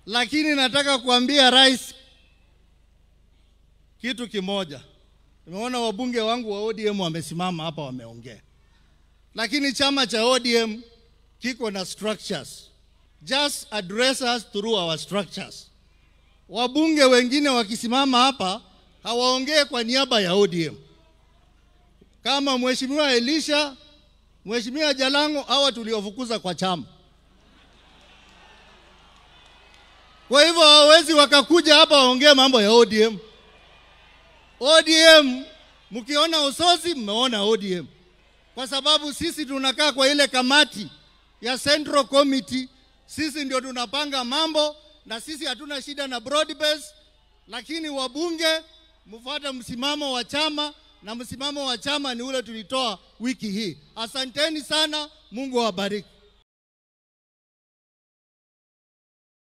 Lakini nataka kuambia rais kitu kimoja. Nimeona wabunge wangu wa ODM wamesimama hapa wameongea. Lakini chama cha ODM kiko na structures. Just address us through our structures. Wabunge wengine wakisimama hapa hawaongee kwa niaba ya ODM. Kama Mheshimiwa Elisha, Mheshimiwa Jalango, hawa tuliofukuza kwa chama. Kwa hivyo hawezi wakakuja hapa waongee mambo ya ODM. ODM, mkiona Ososi mmeona ODM. Kwa sababu sisi tunakaa kwa ile kamati ya Central Committee, sisi ndio tunapanga mambo na sisi hatuna shida na broad base, lakini wabunge mfuate msimamo wa chama na msimamo wa chama ni ule tulitoa wiki hii. Asanteni sana, Mungu awabariki.